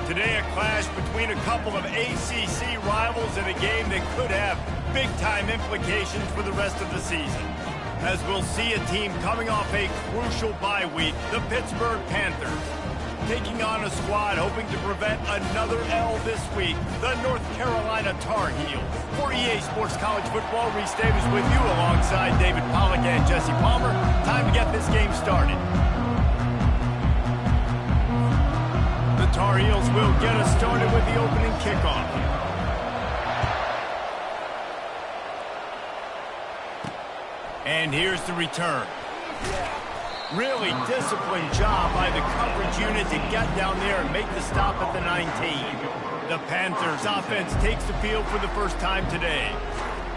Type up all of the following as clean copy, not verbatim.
Today, a clash between a couple of ACC rivals in a game that could have big-time implications for the rest of the season. As we'll see a team coming off a crucial bye week, the Pittsburgh Panthers, taking on a squad hoping to prevent another L this week, the North Carolina Tar Heels. For EA Sports College Football, Reese Davis with you alongside David Pollack and Jesse Palmer. Time to get this game started. The Tar Heels will get us started with the opening kickoff. And here's the return. Really disciplined job by the coverage unit to get down there and make the stop at the 19. The Panthers offense takes the field for the first time today.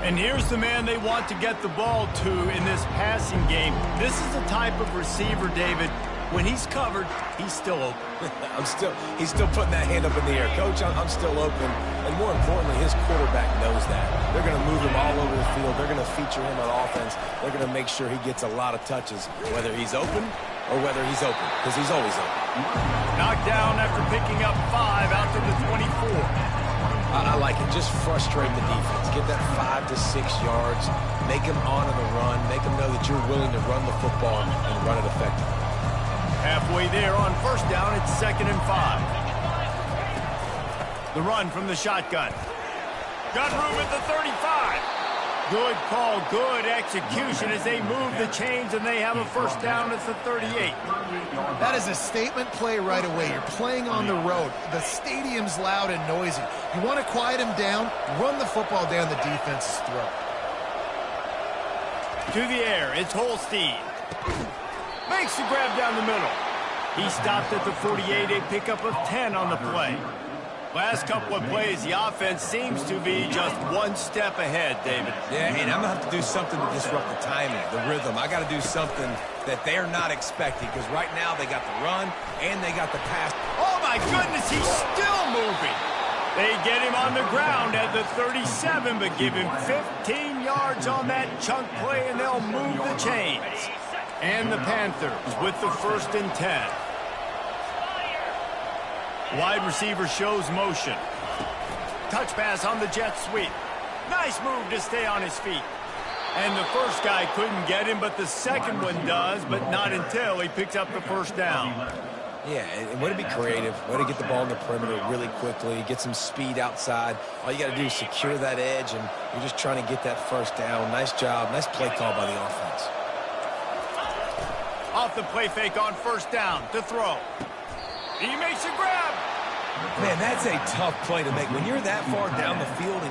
And here's the man they want to get the ball to in this passing game. This is the type of receiver, David, when he's covered, he's still open. He's still putting that hand up in the air. Coach, I'm still open. And more importantly, his quarterback knows that. They're going to move him all over the field. They're going to feature him on offense. They're going to make sure he gets a lot of touches, whether he's open or whether he's open, because he's always open. Knocked down after picking up 5 out to the 24. I like it. Just frustrate the defense. Get that 5 to 6 yards. Make him honor the run. Make him know that you're willing to run the football and run it effectively. Halfway there on first down, it's 2nd and 5. The run from the shotgun. Got room at the 35. Good call, good execution as they move the chains and they have a first down at the 38. That is a statement play right away. You're playing on the road. The stadium's loud and noisy. You want to quiet him down, run the football down the defense's throat. To the air, it's Holstein. Makes the grab down the middle. He stopped at the 48, a pickup of 10 on the play. Last couple of plays, the offense seems to be just one step ahead, David. Yeah, and I'm going to have to do something to disrupt the timing, the rhythm. I got to do something that they're not expecting, because right now they got the run and they got the pass. Oh, my goodness, he's still moving. They get him on the ground at the 37, but give him 15 yards on that chunk play, and they'll move the chains. And the Panthers with the 1st and 10. Wide receiver shows motion. Touch pass on the jet sweep. Nice move to stay on his feet. And the first guy couldn't get him, but the second one does, but not until he picks up the first down. Yeah, and way to be creative, way to get the ball in the perimeter really quickly, get some speed outside. All you got to do is secure that edge, and you're just trying to get that first down. Nice job, nice play call by the offense. Off the play fake on first down to throw. He makes a grab. Man, that's a tough play to make. When you're that far down the field and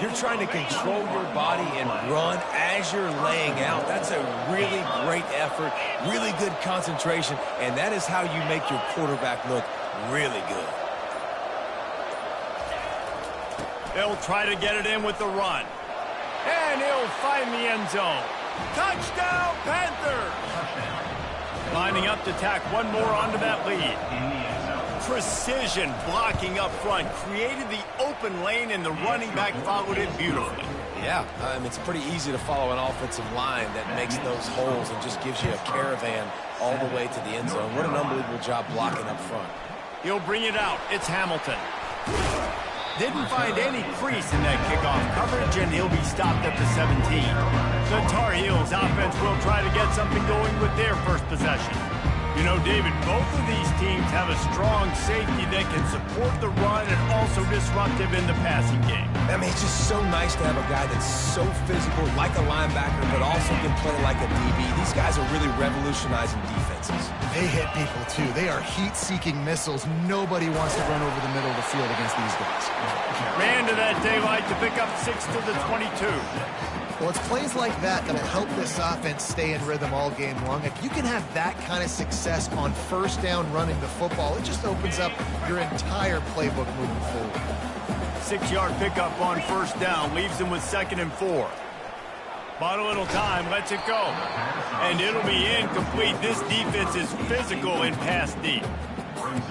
you're trying to control your body and run as you're laying out, that's a really great effort, really good concentration, and that is how you make your quarterback look really good. They'll try to get it in with the run. And he'll find the end zone. Touchdown, Panthers! Lining up to tack one more onto that lead. Precision blocking up front created the open lane, and the running back followed it beautifully. Yeah, it's pretty easy to follow an offensive line that makes those holes and just gives you a caravan all the way to the end zone. What an unbelievable job blocking up front. He'll bring it out. It's Hamilton. Didn't find any crease in that kickoff coverage, and he'll be stopped at the 17. The Tar Heels offense will try to get something going with their first possession. You know, David, both of these teams have a strong safety that can support the run and also disruptive in the passing game. I mean, it's just so nice to have a guy that's so physical, like a linebacker, but also can play like a DB. These guys are really revolutionizing defenses. They hit people, too. They are heat-seeking missiles. Nobody wants to run over the middle of the field against these guys. Ran to that daylight to pick up 6 to the 22. Well, it's plays like that that'll help this offense stay in rhythm all game long. If you can have that kind of success on first down running the football, it just opens up your entire playbook moving forward. 6-yard pickup on first down leaves them with 2nd and 4. Bought a little time, lets it go. And it'll be incomplete. This defense is physical and pass deep.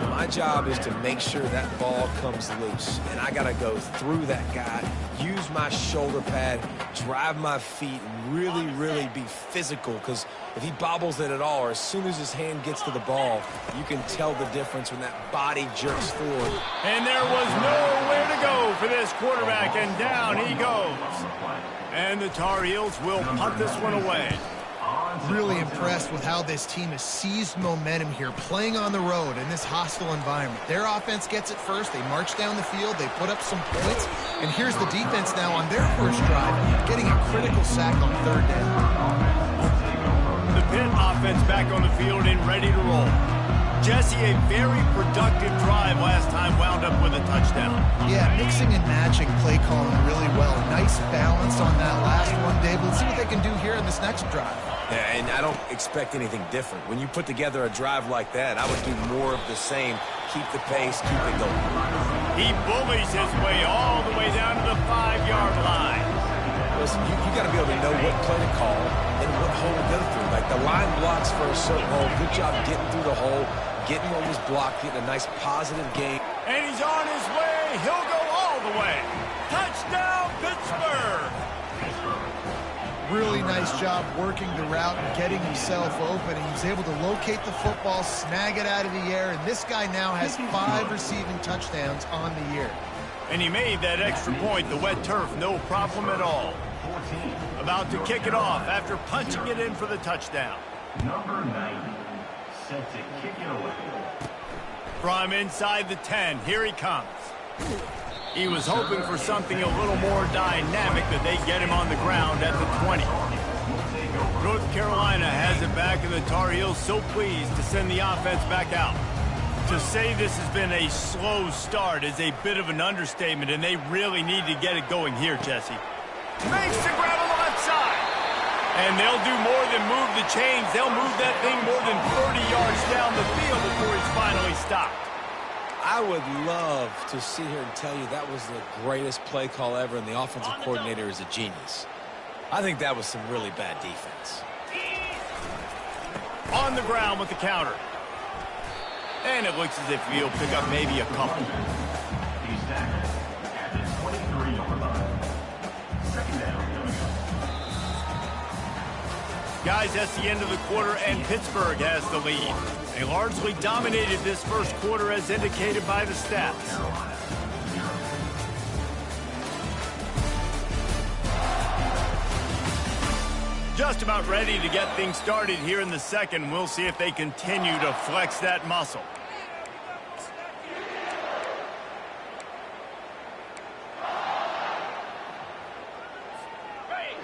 My job is to make sure that ball comes loose, and I got to go through that guy, use my shoulder pad, drive my feet, and really, really be physical, because if he bobbles it at all, or as soon as his hand gets to the ball, you can tell the difference when that body jerks forward. And there was nowhere to go for this quarterback, and down he goes. And the Tar Heels will punt this one away. Really impressed with how this team has seized momentum here, playing on the road in this hostile environment. Their offense gets it first. They march down the field. They put up some points. And here's the defense now on their first drive, getting a critical sack on third down. The Pitt offense back on the field and ready to roll. Jesse, a very productive drive last time, wound up with a touchdown. Yeah, mixing and matching play calling really well. Nice balance on that last one, Dave. Let's see what they can do here in this next drive. Yeah, and I don't expect anything different. When you put together a drive like that, I would do more of the same. Keep the pace, keep it going. He bullies his way all the way down to the 5-yard line. Listen, you got to be able to know what play to call and what hole to go through. Like the line blocks for a certain hole. Good job getting through the hole, getting what was blocked, getting a nice positive gain. And he's on his way. He'll go all the way. Touchdown, Pittsburgh. Really nice job working the route and getting himself open. And he was able to locate the football, snag it out of the air, and this guy now has 5 receiving touchdowns on the year. And he made that extra point, the wet turf, no problem at all. About to kick it off after punching it in for the touchdown. Number 90, set to kick it away. From inside the 10, here he comes. He was hoping for something a little more dynamic, that they get him on the ground at the 20. North Carolina has it back, and the Tar Heels so pleased to send the offense back out. To say this has been a slow start is a bit of an understatement, and they really need to get it going here, Jesse. Makes the grab on the left side. And they'll do more than move the chains. They'll move that thing more than 30 yards down the field before he's finally stopped. I would love to sit here and tell you that was the greatest play call ever, and the offensive coordinator is a genius. I think that was some really bad defense. On the ground with the counter. And it looks as if he'll pick up maybe a couple. He's tackled at the 23-yard line. Second down. Guys, that's the end of the quarter, and Pittsburgh has the lead. They largely dominated this first quarter as indicated by the stats. Just about ready to get things started here in the second. We'll see if they continue to flex that muscle.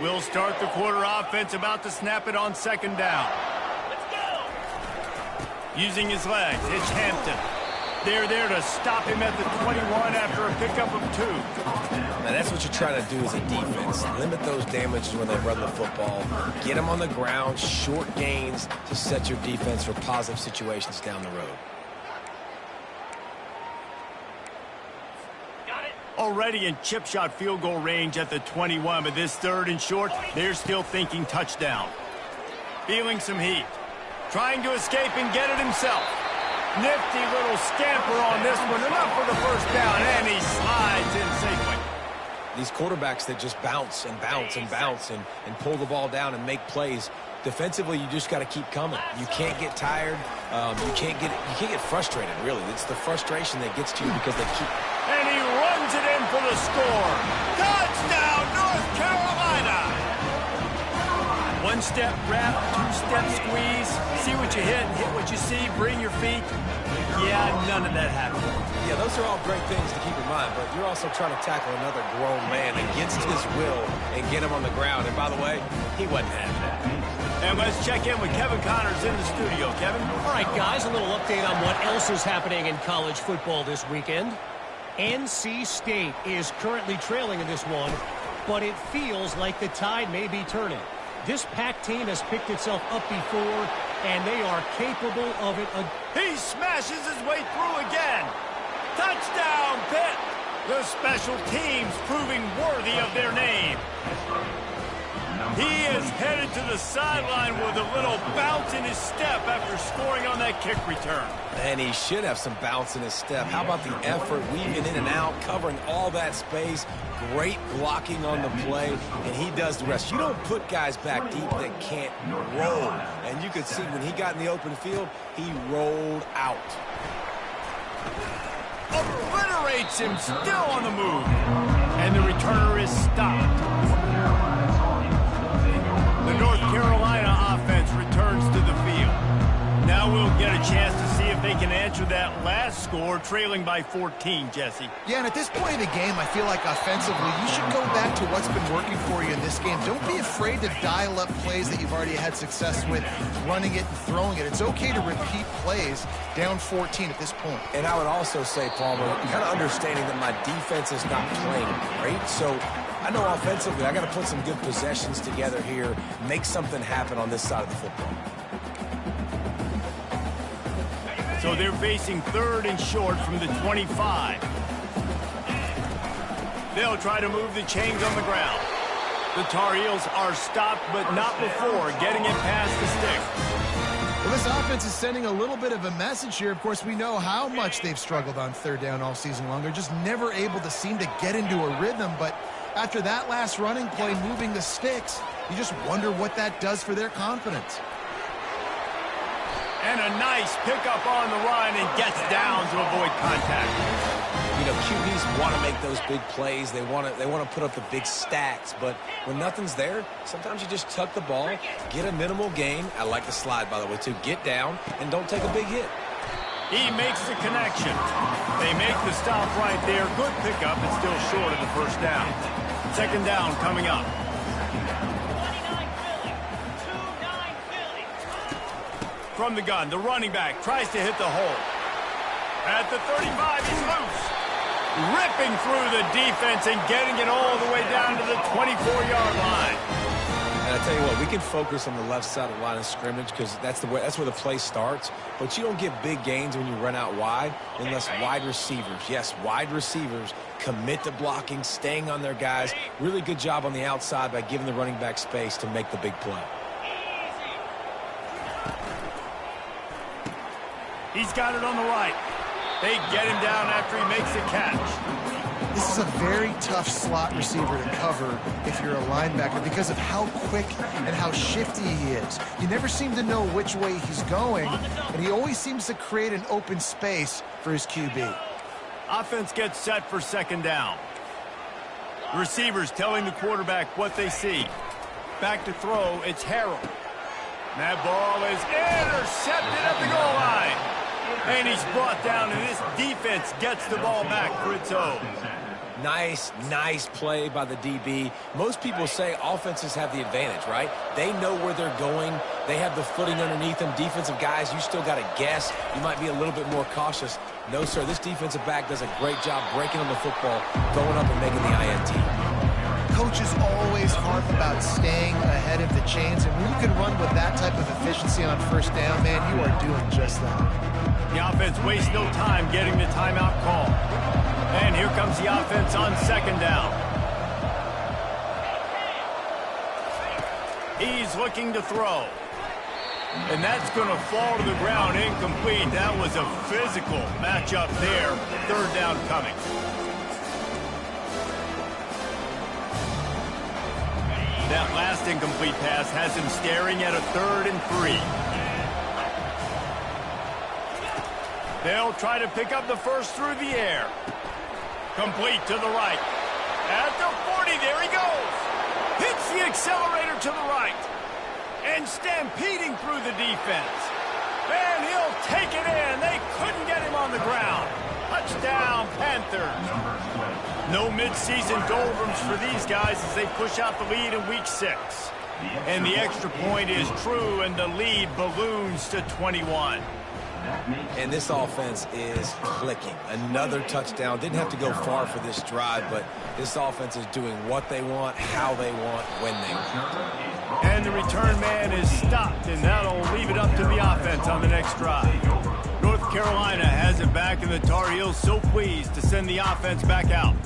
We'll start the quarter offense, about to snap it on second down. Using his legs, it's Hampton. They're there to stop him at the 21 after a pickup of 2. Now that's what you're trying to do as a defense. Limit those damages when they run the football. Get them on the ground, short gains to set your defense for positive situations down the road. Already in chip shot field goal range at the 21, but this 3rd and short, they're still thinking touchdown. Feeling some heat. Trying to escape and get it himself. Nifty little scamper on this one. Enough for the first down, and he slides in safely. These quarterbacks that just bounce and bounce and bounce and pull the ball down and make plays. Defensively, you just got to keep coming. You can't get tired. You can't get frustrated, really. It's the frustration that gets to you because they keep... And he runs it in for the score. Touchdown, North Carolina! 1-step wrap, 2-step squeeze. See what you hit what you see, bring your feet. Yeah, none of that happened. Yeah, those are all great things to keep in mind, but you're also trying to tackle another grown man against his will and get him on the ground. And by the way, he wasn't having that. And let's check in with Kevin Connors in the studio. Kevin? All right, guys, a little update on what else is happening in college football this weekend. NC State is currently trailing in this one, but it feels like the tide may be turning. This Pac team has picked itself up before, and they are capable of it. He smashes his way through again. Touchdown, Pitt. The special teams proving worthy of their name. He is headed to the sideline with a little bounce in his step after scoring on that kick return. And he should have some bounce in his step. How about the effort, weaving in and out, covering all that space, great blocking on the play, and he does the rest. You don't put guys back deep that can't roll. And you could see when he got in the open field, he rolled out. Obliterates him, still on the move. And the returner is stopped. The North Carolina offense returns to the field. Now we'll get a chance to see if they can answer that last score, trailing by 14, Jesse. Yeah, and at this point in the game, I feel like offensively, you should go back to what's been working for you in this game. Don't be afraid to dial up plays that you've already had success with, running it and throwing it. It's okay to repeat plays down 14 at this point. And I would also say, Palmer, kind of understanding that my defense is not playing great, so I know offensively I got to put some good possessions together here, make something happen on this side of the football. So they're facing 3rd and short from the 25. They'll try to move the chains on the ground. The Tar Heels are stopped, but not before getting it past the sticks. Well, this offense is sending a little bit of a message here. Of course, we know how much they've struggled on 3rd down all season long. They're just never able to seem to get into a rhythm, but after that last running play moving the sticks, you just wonder what that does for their confidence. And a nice pickup on the run and gets down to avoid contact. You know, QBs want to make those big plays. They want to put up the big stats, but when nothing's there, sometimes you just tuck the ball, get a minimal gain. I like the slide, by the way, too. Get down and don't take a big hit. He makes the connection. They make the stop right there. Good pickup, but still short of the 1st down. 2nd down coming up. From the gun, the running back tries to hit the hole. At the 35, he's loose. Ripping through the defense and getting it all the way down to the 24-yard line. And I tell you what, we can focus on the left side of the line of scrimmage because that's where the play starts. But you don't get big gains when you run out wide unless wide receivers, yes, wide receivers, commit to blocking, staying on their guys. Really good job on the outside by giving the running back space to make the big play. He's got it on the right. They get him down after he makes the catch. This is a very tough slot receiver to cover if you're a linebacker because of how quick and how shifty he is. You never seem to know which way he's going, and he always seems to create an open space for his QB. Offense gets set for 2nd down. The receivers telling the quarterback what they see. Back to throw, it's Harrell. That ball is intercepted at the goal line. And he's brought down, and this defense gets the ball back for its own. Nice play by the DB. Most people say offenses have the advantage, right? They know where they're going. They have the footing underneath them. Defensive guys, you still got to guess. You might be a little bit more cautious. No, sir, this defensive back does a great job breaking on the football, going up and making the INT. Coaches always harp about staying ahead of the chains, and when you can run with that type of efficiency on 1st down, man, you are doing just that. The offense wastes no time getting the timeout call. And here comes the offense on 2nd down. He's looking to throw. And that's going to fall to the ground incomplete. That was a physical matchup there. 3rd down coming. That last incomplete pass has him staring at a 3rd and 3. They'll try to pick up the first through the air. Complete to the right. At the 40, there he goes. Hits the accelerator to the right. And stampeding through the defense. And he'll take it in. They couldn't get him on the ground. Touchdown, Panthers. No midseason doldrums for these guys as they push out the lead in Week 6. And the extra point is true, and the lead balloons to 21. And this offense is clicking. Another touchdown. Didn't have to go far for this drive, but this offense is doing what they want, how they want, when they want. And the return man is stopped, and that'll leave it up to the offense on the next drive. North Carolina has it back, and the Tar Heels so pleased to send the offense back out.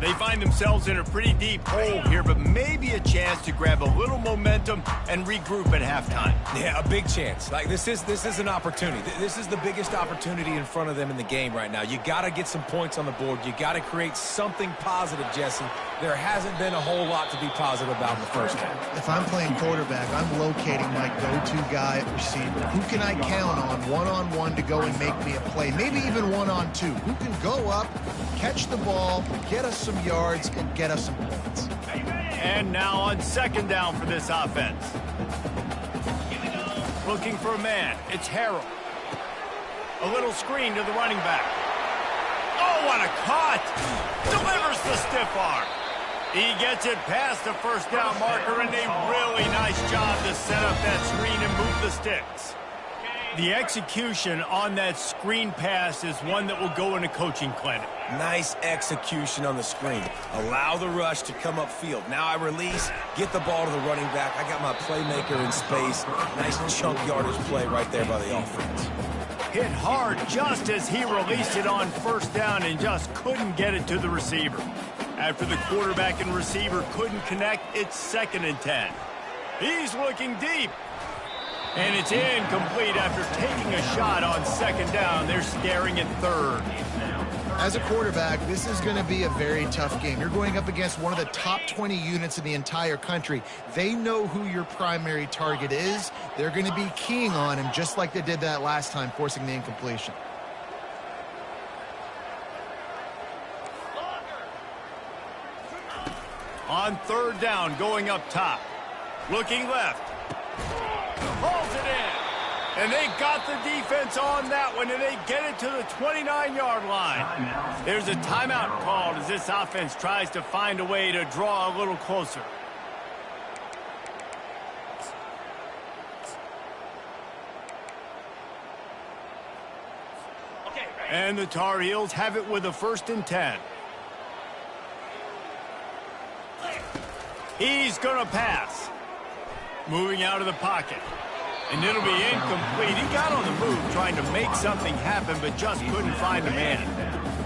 They find themselves in a pretty deep hole here, but maybe a chance to grab a little momentum and regroup at halftime. Yeah, a big chance. Like, this is an opportunity. This is the biggest opportunity in front of them in the game right now. You got to get some points on the board. You got to create something positive, Jesse. There hasn't been a whole lot to be positive about in the first half. If I'm playing quarterback, I'm locating my go-to guy at receiver. Who can I count on one-on-one to go and make me a play? Maybe even one-on-two. Who can go up, catch the ball, get us some yards, and get us some points. And now on second down for this offense. Looking for a man. It's Harrell. A little screen to the running back. Oh, what a cut! Delivers the stiff arm. He gets it past the first down marker, and a really nice job to set up that screen and move the sticks. The execution on that screen pass is one that will go in a coaching clinic. Nice execution on the screen. Allow the rush to come upfield. Now I release, get the ball to the running back. I got my playmaker in space. Nice chunk yardage play right there by the offense. Hit hard just as he released it on first down and just couldn't get it to the receiver. After the quarterback and receiver couldn't connect, it's 2nd and 10. He's looking deep. And it's incomplete after taking a shot on 2nd down. They're staring at 3rd. As a quarterback, this is going to be a very tough game. You're going up against one of the top 20 units in the entire country. They know who your primary target is. They're going to be keying on him just like they did that last time, forcing the incompletion. On 3rd down, going up top. Looking left. Pulls it in. And they got the defense on that one, and they get it to the 29-yard line. There's a timeout called as this offense tries to find a way to draw a little closer. And the Tar Heels have it with a 1st and 10. He's going to pass. Moving out of the pocket. And it'll be incomplete. He got on the move trying to make something happen, but just couldn't find the man.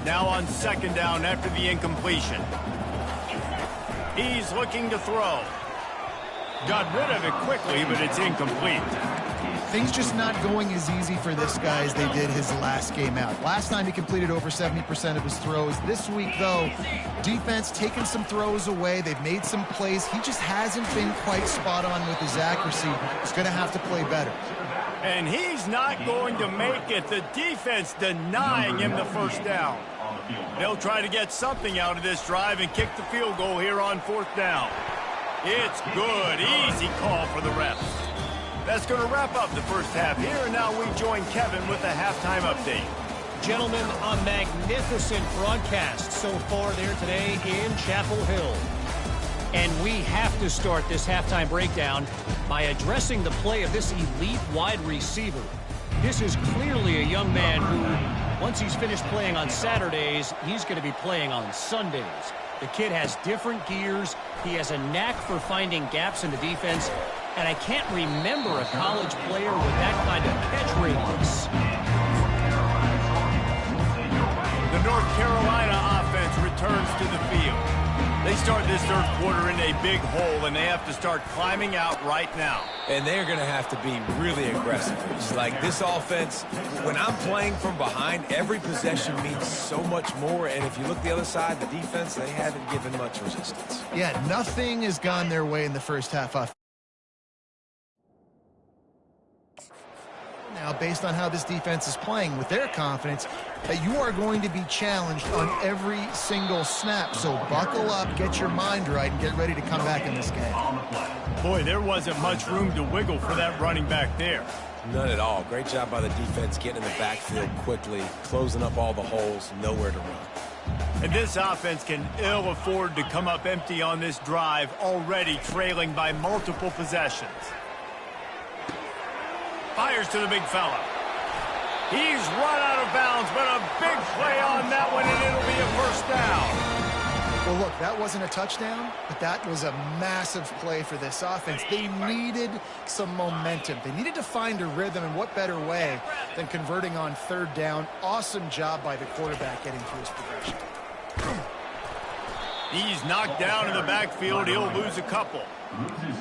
Now on 2nd down after the incompletion. He's looking to throw. Got rid of it quickly, but it's incomplete. Things just not going as easy for this guy as they did his last game out. Last time he completed over 70% of his throws. This week, though, defense taking some throws away. They've made some plays. He just hasn't been quite spot on with his accuracy. He's going to have to play better. And he's not going to make it. The defense denying him the 1st down. They'll try to get something out of this drive and kick the field goal here on 4th down. It's good. Easy call for the refs. That's going to wrap up the first half here, and now we join Kevin with the halftime update. Gentlemen, a magnificent broadcast so far there today in Chapel Hill. And we have to start this halftime breakdown by addressing the play of this elite wide receiver. This is clearly a young man who, once he's finished playing on Saturdays, he's going to be playing on Sundays. The kid has different gears. He has a knack for finding gaps in the defense. And I can't remember a college player with that kind of catch radius. The North Carolina offense returns to the field. They start this 3rd quarter in a big hole, and they have to start climbing out right now. And they're going to have to be really aggressive. It's like this offense, when I'm playing from behind, every possession means so much more. And if you look the other side, the defense, they haven't given much resistance. Yeah, nothing has gone their way in the first half. Now, based on how this defense is playing with their confidence, that you are going to be challenged on every single snap. So buckle up, get your mind right, and get ready to come back in this game. Boy, there wasn't much room to wiggle for that running back there. None at all. Great job by the defense getting in the backfield quickly, closing up all the holes, nowhere to run. And this offense can ill afford to come up empty on this drive, already trailing by multiple possessions. Fires to the big fella. He's run out of bounds, but a big play on that one, and it'll be a 1st down. Well, look, that wasn't a touchdown, but that was a massive play for this offense. They needed some momentum. They needed to find a rhythm, and what better way than converting on 3rd down. Awesome job by the quarterback getting through his progression. He's knocked down in the backfield. He'll lose a couple.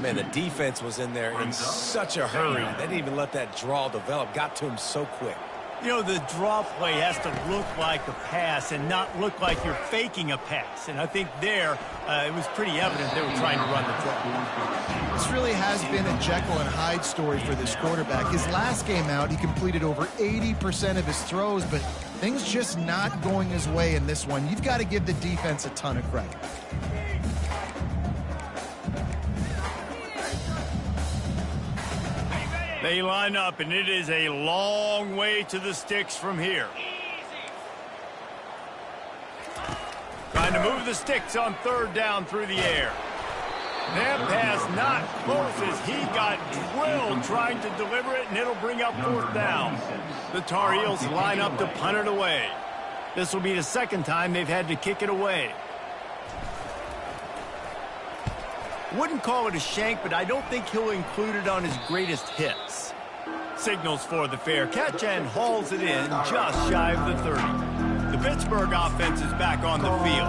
Man, the defense was in there in such a hurry. They didn't even let that draw develop. Got to him so quick. You know, the draw play has to look like a pass and not look like you're faking a pass. And I think there, it was pretty evident they were trying to run the draw. This really has been a Jekyll and Hyde story for this quarterback. His last game out, he completed over 80% of his throws, but things just not going his way in this one. You've got to give the defense a ton of credit. They line up, and it is a long way to the sticks from here. Trying to move the sticks on third down through the air. That pass not close as he got drilled trying to deliver it, and it'll bring up fourth down. The Tar Heels line up to punt it away. This will be the second time they've had to kick it away. Wouldn't call it a shank, but I don't think he'll include it on his greatest hits. Signals for the fair catch and hauls it in just shy of the 30. The Pittsburgh offense is back on the field.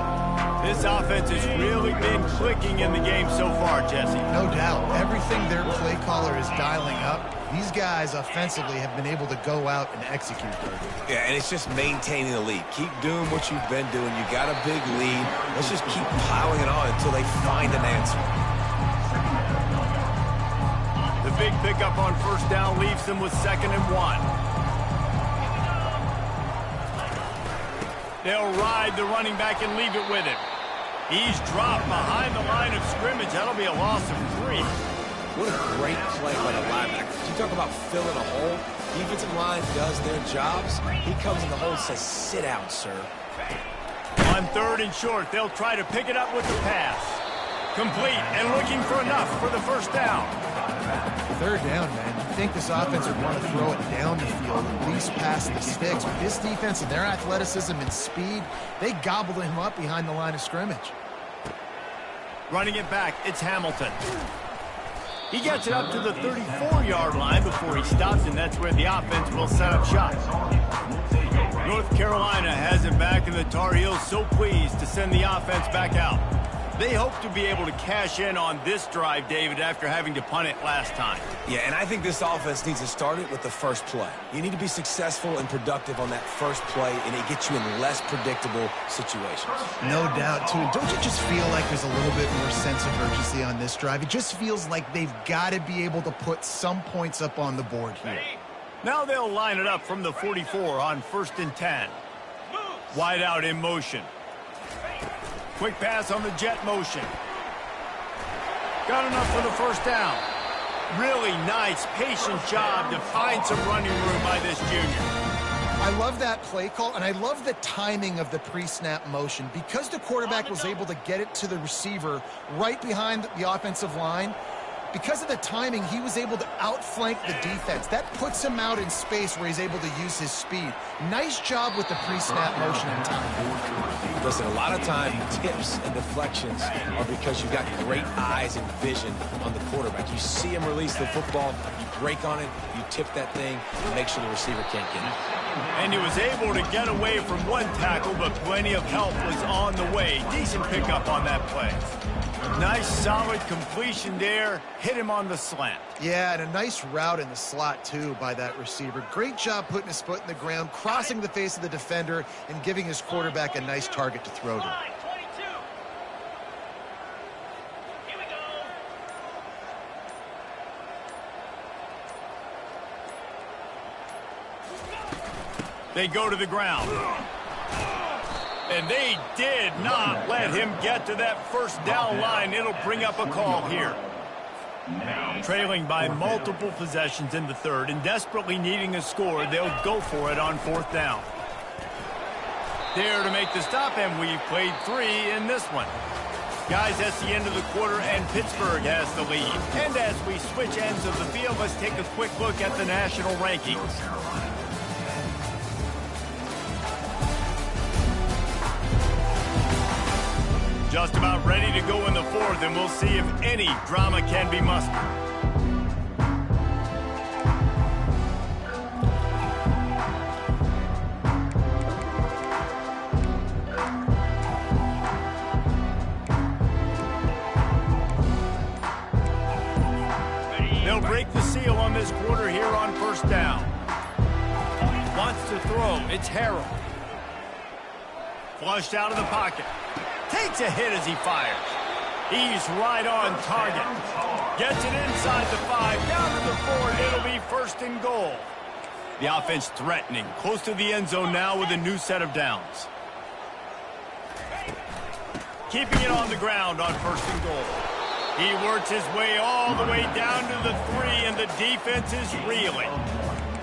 This offense has really been clicking in the game so far, Jesse. No doubt. Everything their play caller is dialing up, these guys offensively have been able to go out and execute. Yeah, and it's just maintaining the lead. Keep doing what you've been doing. You got a big lead. Let's just keep piling it on until they find an answer. The big pickup on first down leaves them with 2nd and 1. They'll ride the running back and leave it with him. He's dropped behind the line of scrimmage. That'll be a loss of 3. What a great play by the linebacker. You talk about filling a hole. Defensive line does their jobs. He comes in the hole and says, sit out, sir. On 3rd and short, they'll try to pick it up with the pass. Complete and looking for enough for the first down. 3rd down, man. You think this offense would want to throw it down the field, at least past the sticks. But this defense and their athleticism and speed, they gobbled him up behind the line of scrimmage. Running it back, it's Hamilton. He gets it up to the 34-yard line before he stops, and that's where the offense will set up shop. North Carolina has it back, and the Tar Heels so pleased to send the offense back out. They hope to be able to cash in on this drive, David, after having to punt it last time. Yeah, and I think this offense needs to start it with the first play. You need to be successful and productive on that first play, and it gets you in less predictable situations. No doubt, too. Don't you just feel like there's a little bit more sense of urgency on this drive? It just feels like they've got to be able to put some points up on the board here. Now they'll line it up from the 44 on 1st and 10. Wide out in motion. Quick pass on the jet motion. Got enough for the first down. Really nice, patient job to find some running room by this junior. I love that play call, and I love the timing of the pre-snap motion. Because the quarterback was able to get it to the receiver right behind the offensive line, because of the timing, he was able to outflank the defense. That puts him out in space where he's able to use his speed. Nice job with the pre-snap motion and time. Listen, a lot of time, tips and deflections are because you've got great eyes and vision on the quarterback. You see him release the football, you break on it, you tip that thing, and make sure the receiver can't get it. And he was able to get away from one tackle, but plenty of help was on the way. Decent pickup on that play. Nice, solid completion there. Hit him on the slant. Yeah, and a nice route in the slot, too, by that receiver. Great job putting his foot in the ground, crossing the face of the defender, and giving his quarterback a nice target to throw to. They go to the ground. And they did not let him get to that first down line. It'll bring up a call here. Trailing by multiple possessions in the 3rd and desperately needing a score, they'll go for it on 4th down. There to make the stop, and we've played 3 in this one. Guys, that's the end of the quarter, and Pittsburgh has the lead. And as we switch ends of the field, let's take a quick look at the national rankings. Just about ready to go in the 4th, and we'll see if any drama can be mustered. steal on this quarter here on first down. Wants to throw. It's Harrell. Flushed out of the pocket. Takes a hit as he fires. He's right on target. Gets it inside the 5, down to the 4, and it'll be first and goal. The offense threatening, close to the end zone now with a new set of downs. Keeping it on the ground on first and goal. He works his way all the way down to the 3, and the defense is reeling.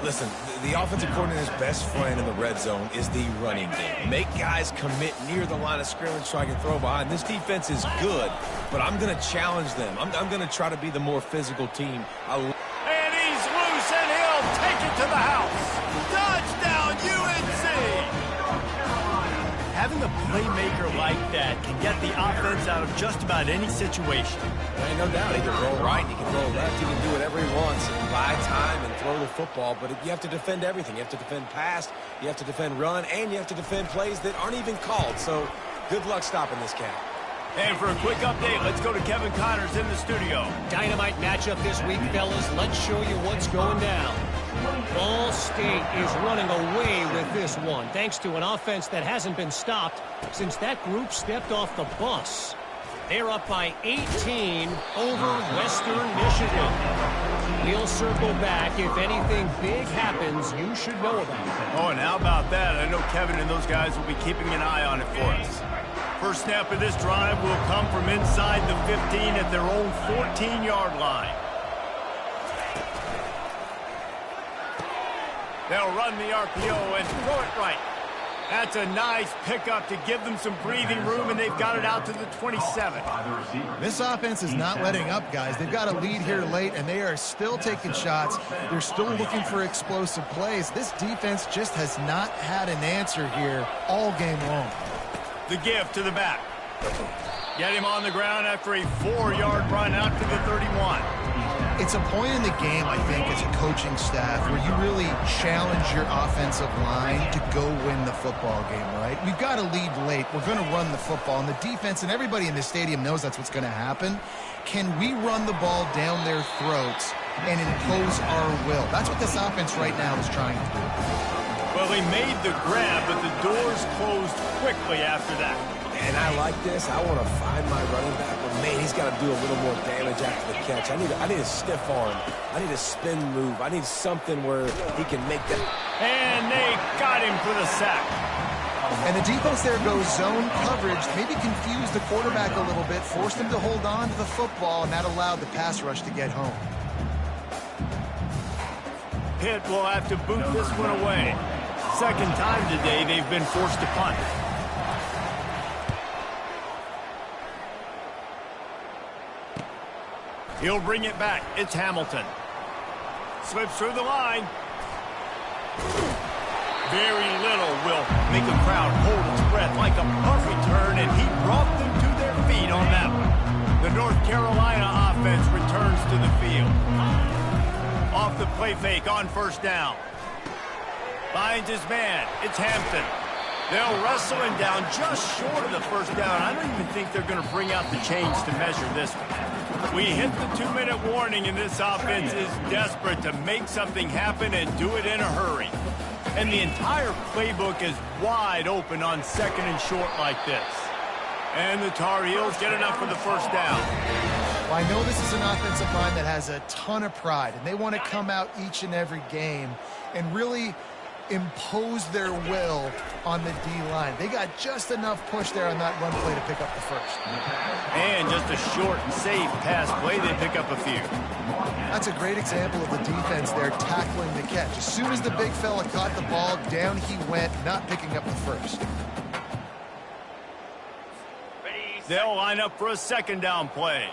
Listen, the offensive coordinator's best friend in the red zone is the running game. Make guys commit near the line of scrimmage so I can throw behind. This defense is good, but I'm going to challenge them. I'm going to try to be the more physical team. And he's loose, and he'll take it to the house. Touchdown, UNC! Having a playmaker like that can get the offense out of just about any situation. Ain't no doubt. He can roll right, he can roll left, he can do whatever he wants and buy time and throw the football, but you have to defend everything. You have to defend pass, you have to defend run, and you have to defend plays that aren't even called. So good luck stopping this cat. And for a quick update, let's go to Kevin Connors in the studio. Dynamite matchup this week, fellas. Let's show you what's going down. Ball State is running away with this one, thanks to an offense that hasn't been stopped since that group stepped off the bus. They're up by 18 over Western Michigan. We'll circle back. If anything big happens, you should know about it. Oh, and how about that? I know Kevin and those guys will be keeping an eye on it for us. First snap of this drive will come from inside the 15 at their own 14-yard line. They'll run the RPO and throw it right. That's a nice pickup to give them some breathing room, and they've got it out to the 27. This offense is not letting up, guys. They've got a lead here late, and they are still taking shots. They're still looking for explosive plays. This defense just has not had an answer here all game long. The give to the back. Get him on the ground after a 4-yard run out to the 31. It's a point in the game, I think, as a coaching staff where you really challenge your offensive line to go win the football game, right? We've got to lead late. We're going to run the football, and the defense and everybody in the stadium knows that's what's going to happen. Can we run the ball down their throats and impose our will? That's what this offense right now is trying to do. Well, they made the grab, but the doors closed quickly after that. And I like this. I want to find my running back, but man, he's got to do a little more damage after the catch. I need a stiff arm. I need a spin move. I need something where he can make that. And they got him for the sack. And the defense there goes zone coverage, maybe confused the quarterback a little bit, forced him to hold on to the football, and that allowed the pass rush to get home. Pitt will have to boot this one away. Second time today they've been forced to punt. He'll bring it back. It's Hamilton. Slips through the line. Very little will make a crowd hold its breath like a punt return, and he brought them to their feet on that one. The North Carolina offense returns to the field. Off the play fake on first down. Finds his man. It's Hampton. They'll wrestle him down just short of the first down. I don't even think they're going to bring out the chains to measure this one. We hit the 2-minute warning, and this offense is desperate to make something happen and do it in a hurry. And the entire playbook is wide open on second and short like this. And the Tar Heels get enough for the first down. Well, I know this is an offensive line that has a ton of pride, and they want to come out each and every game and really impose their will on the D-line. They got just enough push there on that run play to pick up the first. And just a short and safe pass play, they pick up a few. That's a great example of the defense there tackling the catch. As soon as the big fella caught the ball, down he went, not picking up the first. They'll line up for a second down play.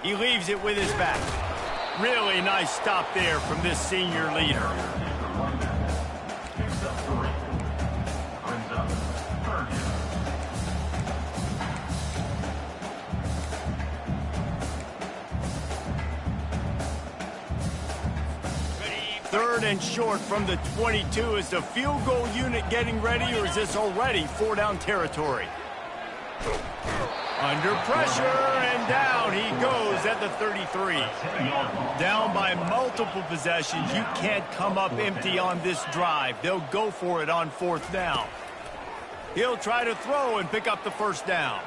He leaves it with his back. Really nice stop there from this senior leader. 3rd and short from the 22. Is the field goal unit getting ready, or is this already 4-down territory? Under pressure, and down he goes at the 33. Down by multiple possessions. You can't come up empty on this drive. They'll go for it on 4th down. He'll try to throw and pick up the 1st down.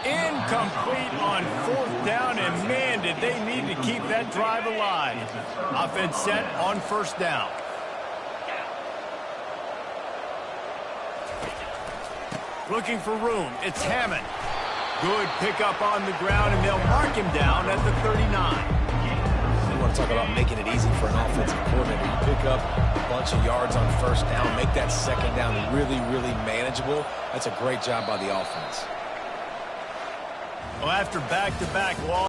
Incomplete on 4th down, and man, did they need to keep that drive alive. Offense set on 1st down. Looking for room. It's Hammond. Good pickup on the ground, and they'll mark him down at the 39. You want to talk about making it easy for an offensive coordinator. You pick up a bunch of yards on 1st down, make that 2nd down really, really manageable. That's a great job by the offense. Well, after back-to-back losses,